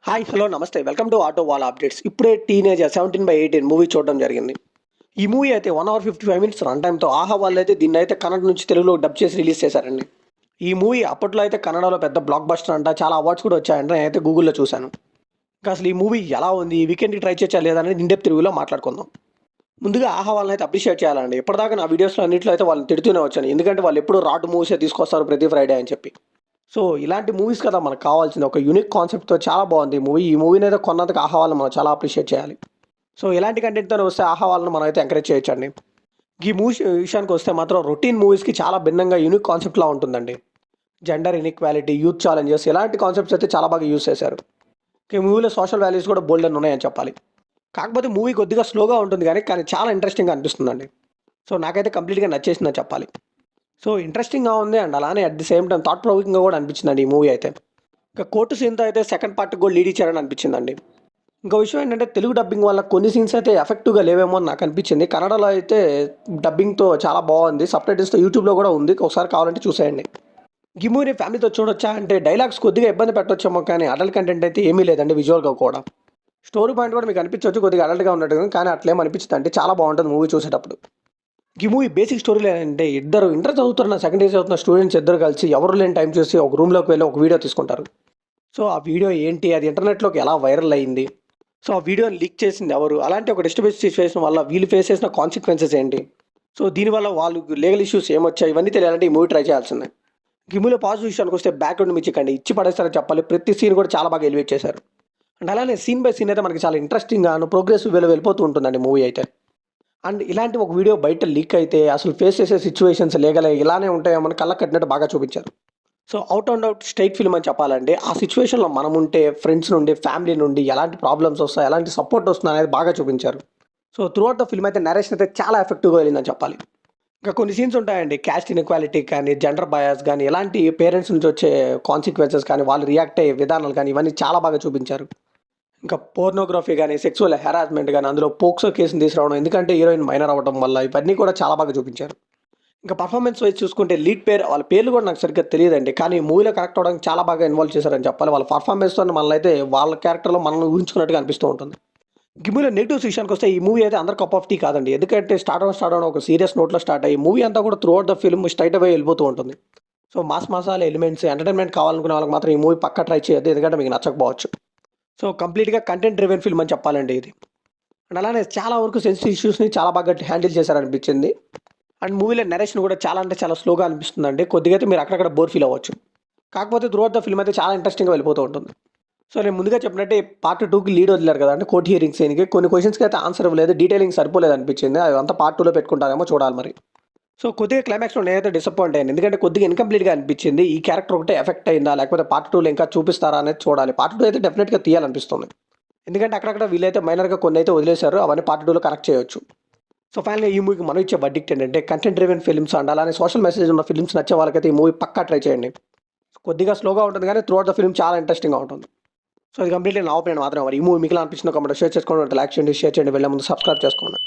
Hi hello నమస్తే welcome to auto wall updates. ఇప్పుడే teenager 17/18 movie చూడడం జరిగింది. ఈ మూవీ అయితే 1 అవర్ 55 మినిట్స్ రన్ టైమ్తో ఆహా వాళ్ళు అయితే దీన్ని అయితే కన్నడ నుంచి తెలుగులో డబ్ చేసి రిలీజ్ చేశారండి. ఈ మూవీ అప్పట్లో అయితే కన్నడలో పెద్ద బ్లాక్ బస్టర్ అంట, చాలా అవార్డ్స్ కూడా వచ్చాయంట. నేనైతే గూగుల్లో చూశాను. ఇంకా అసలు ఈ మూవీ ఎలా ఉంది, ఈ వీకెండ్కి ట్రై చేయచ్చా లేదా అనేది ఇండెప్త్ రివ్యూలో మాట్లాడుకుందాం. ముందుగా ఆహా వాళ్ళని అయితే అప్రిషియేట్ చేయాలండి. ఇప్పటిదాకా నా వీడియోస్లో అన్నింటిలో అయితే వాళ్ళని తిడుతూనే వచ్చాను, ఎందుకంటే వాళ్ళు ఎప్పుడు రాటు మూవీసే తీసుకొస్తారు ప్రతి ఫ్రైడే అని చెప్పి. సో ఇలాంటి మూవీస్ కదా మనకు కావాల్సింది, ఒక యూనిక్ కాన్సెప్ట్తో చాలా బాగుంది ఈ మూవీ. ఈ మూవీని అయితే కొన్నందుకు ఆహా వాళ్ళని మనం చాలా అప్రిషియేట్ చేయాలి. సో ఇలాంటి కంటెంట్తో వస్తే ఆహా వాళ్ళని మనం అయితే ఎంకరేజ్ చేయొచ్చండి. ఈ మూవీ విషయానికి వస్తే మాత్రం రొటీన్ మూవీస్కి చాలా భిన్నంగా యూనిక్ కాన్సెప్ట్లా ఉంటుందండి. జెండర్ ఇన్ఈక్వాలిటీ, యూత్ ఛాలెంజెస్, ఇలాంటి కాన్సెప్ట్స్ అయితే చాలా బాగా యూస్ చేశారు. ఈ మూవీలో సోషల్ వాల్యూస్ కూడా బోల్డ్ అని ఉన్నాయని చెప్పాలి. కాకపోతే మూవీ కొద్దిగా స్లోగా ఉంటుంది కానీ చాలా ఇంట్రెస్టింగ్గా అనిపిస్తుందండి. సో నాకైతే కంప్లీట్గా నచ్చేసిందని చెప్పాలి. సో ఇంట్రెస్టింగ్గా ఉంది అండ్ అలానే at the same time thought ప్రొవోకింగ్గా కూడా అనిపించిందండి ఈ మూవీ అయితే. ఇంకా కోర్టు సీన్తో అయితే సెకండ్ పార్ట్కి కూడా లీడ్ ఇచ్చారని అనిపించిందండి. ఇంకో విషయం ఏంటంటే తెలుగు డబ్బింగ్ వల్ల కొన్ని సీన్స్ అయితే ఎఫెక్టివ్గా లేవేమో అని నాకు అనిపించింది. కన్నడలో అయితే డబ్బింగ్తో చాలా బాగుంది, సబ్ టైటిల్స్తో యూట్యూబ్లో కూడా ఉంది, ఒకసారి కావాలంటే చూసేయండి. ఈ మూవీని ఫ్యామిలీతో చూడొచ్చా అంటే డైలాగ్స్ కొద్దిగా ఇబ్బంది పెట్టొచ్చేమో, కానీ అడల్ట్ కంటెంట్ అయితే ఏమీ లేదండి. విజువల్గా కూడా స్టోరీ పాయింట్ కూడా మీకు అనిపించవచ్చు కొద్దిగా అడల్ట్గా ఉన్నట్టు, కానీ అట్లేం అనిపించింది అంటే చాలా బాగుంటుంది మూవీ చూసేటప్పుడు. ఈ మూవీ బేసిక్ స్టోరీలో ఏంటంటే ఇద్దరు ఇంటర్ చదువుతున్న సెకండ్ ఇయర్ చదువుతున్న స్టూడెంట్స్ ఇద్దరు కలిసి ఎవరు లేని టైం చూసి ఒక రూమ్లోకి వెళ్ళి ఒక వీడియో తీసుకుంటారు. సో ఆ వీడియో ఏంటి, అది ఇంటర్నెట్లోకి ఎలా వైరల్ అయ్యింది, సో ఆ వీడియోని లీక్ చేసింది ఎవరు, అలాంటి ఒక డిస్టర్బెన్స్ సిచ్యువేషన్ వల్ల వీళ్ళు ఫేస్ చేసిన కాన్సిక్వెన్సెస్ ఏంటి, సో దీనివల్ల వాళ్ళు లీగల్ ఇష్యూస్ ఏమొచ్చాయి, ఇవన్నీ తెలియాలంటే ఈ మూవీ ట్రై చేయాల్సిందే. ఈ మూవీలో పాజిటివ్ విషయానికి వస్తే బ్యాక్గ్రౌండ్ మిచ్చికండి ఇచ్చి పడేస్తారని చెప్పాలి. ప్రతి సీన్ కూడా చాలా బాగా ఎలివేట్ చేశారు. అండ్ అలానే సీన్ బై సీన్ అయితే మనకి చాలా ఇంట్రెస్టింగ్గా ప్రోగ్రెసివ్ వేలో వెళ్ళిపోతూ ఉంటుందండి మూవీ అయితే. అండ్ ఇలాంటి ఒక వీడియో బయట లీక్ అయితే అసలు ఫేస్ చేసే సిచ్యువేషన్స్ లీగల్ ఇలానే ఉంటాయేమో అని కళ్ళకు కట్టినట్టు బాగా చూపించారు. So out and out straight film అని చెప్పాలంటే ఆ సిచ్యువేషన్లో మనం ఉంటే ఫ్రెండ్స్ నుండి ఫ్యామిలీ నుండి ఎలాంటి ప్రాబ్లమ్స్ వస్తాయి, ఎలాంటి సపోర్ట్ వస్తుంది అనేది బాగా చూపించారు. సో త్రూఅవుట్ ద ఫిల్మ్ అయితే నరేషన్ అయితే చాలా ఎఫెక్టివ్గా వెళ్ళిందని చెప్పాలి. ఇంకా కొన్ని సీన్స్ ఉంటాయండి, క్యాస్ట్ ఇన్ఈక్వాలిటీ కానీ, జెండర్ బయాస్ కానీ, ఎలాంటి పేరెంట్స్ నుంచి వచ్చే కాన్సిక్వెన్సెస్ కానీ, వాళ్ళు రియాక్ట్ అయ్యే విధానాలు కానీ, ఇవన్నీ చాలా బాగా చూపించారు. ఇంకా పోర్నోగ్రఫీ కానీ, సెక్సువల్ హెరాస్మెంట్ కానీ, అందులో పోక్సో కేసుని తీసుకురావడం, ఎందుకంటే హీరోయిన్ మైనర్ అవ్వడం వల్ల, ఇవన్నీ కూడా చాలా బాగా చూపించారు. ఇంకా పర్ఫార్మెన్స్ వైజ్ చూసుకుంటే లీడ్ పేరు వాళ్ళ పేర్లు కూడా నాకు సరిగ్గా తెలియదండి, కానీ మూవీలో కనెక్ట్ అవ్వడానికి చాలా బాగా ఇన్వాల్వ్ చేశారని చెప్పాలి. వాళ్ళ పర్ఫార్మెన్స్తో మనల్ని వాళ్ళ క్యారెక్టర్లో మనల్ని ఊహించుకున్నట్టుగా అనిపిస్తూ ఉంటుంది. ఈ మూవీలో నెగిటివ్స్ విషయానికి వస్తే ఈ మూవీ అయితే అందరు కప్ ఆఫ్ టీ కాదండి, ఎందుకంటే స్టార్ట్ అవడం ఒక సీరియస్ నోట్లో స్టార్ట్ అయ్యి మూవీ అంతా కూడా త్రూఅవుట్ ద ఫిల్మ్ స్ట్రైట్ అవే వెళ్ళిపోతూ ఉంటుంది. So mass masala elements entertainment కావాలనుకునే వాళ్ళకి మాత్రం ఈ మూవీ పక్కా ట్రై చేయొద్దు, ఎందుకంటే మీకు నచ్చకపోవచ్చు. సో కంప్లీట్గా కంటెంట్ డ్రివెన్ ఫిల్మ్ అని చెప్పాలండి ఇది. అండ్ అలానే చాలా వరకు సెన్సిటివ్ ఇష్యూస్ని చాలా బాగా హ్యాండిల్ చేశారనిపించింది. అండ్ మూవీలో నరేషన్ కూడా చాలా అంటే చాలా స్లోగా అనిపిస్తుందండి, కొద్దిగా అయితే మీరు అక్కడక్కడ బోర్ ఫీల్ అవ్వచ్చు. కాకపోతే త్రూఅవుట్ ద ఫిల్మ్ అయితే చాలా ఇంట్రెస్టింగ్గా వెళ్ళిపోతూ ఉంటుంది. సో నేను ముందుగా చెప్పినట్టే పార్ట్ 2కి లీడ్ వదిలేరు కదా అంటే కోర్ట్ హియరింగ్స్ సీన్కి కొన్ని క్వశ్చన్స్కి అయితే ఆన్సర్ ఇవ్వలేదు, డీటెయిలింగ్ సరిపోలేదు అనిపించింది. అది అంతా పార్ట్ 2లో పెట్టుకుంటారేమో చూడాలి మరి. సో కొద్దిగా క్లైమాక్స్లో నేనైతే డిసప్పాయింట్ అయ్యాను, ఎందుకంటే కొద్దిగా ఇన్కంప్లీట్గా అనిపించింది. ఈ క్యారెక్టర్ ఒకటే ఎఫెక్ట్ అయిందా లేకపోతే పార్ట్ 2లో ఇంకా చూపిస్తారా అనేది చూడాలి. పార్ట్ 2 అయితే డెఫినెట్గా తీయాలనిపిస్తుంది, ఎందుకంటే అక్కడక్కడ వీళ్ళైతే మైనర్గా కొన్ని అయితే వదిలేశారు, అవన్నీ పార్ట్ 2లో కనెక్ట్ చేయొచ్చు. సో ఫైనల్గా ఈ మూవీకి మనం ఇచ్చే వర్డిక్ట్ ఏంటంటే కంటెంట్ డ్రివెన్ ఫిల్మ్స్ అండ్ అలానే సోషల్ మెసేజ్ ఉన్న ఫిల్మ్స్ నచ్చే వాళ్ళకైతే ఈ మూవీ పక్కా ట్రై చేయండి. కొద్దిగా స్లోగా ఉంటుంది కానీ త్రూఅవుట్ ద ఫిల్మ్ చాలా ఇంట్రెస్టింగ్గా ఉంటుంది. సో ఇది కంప్లీట్లీ నా ఒపీనియన్ మాత్రమే. మరి ఈ మూవీ మీకు అనిపించిన కామెంట్ షేర్ చేసుకోండి, లైక్ చేయండి, షేర్ చేయండి, వెళ్ళే ముందు సబ్స్క్రైబ్ చేసుకోండి.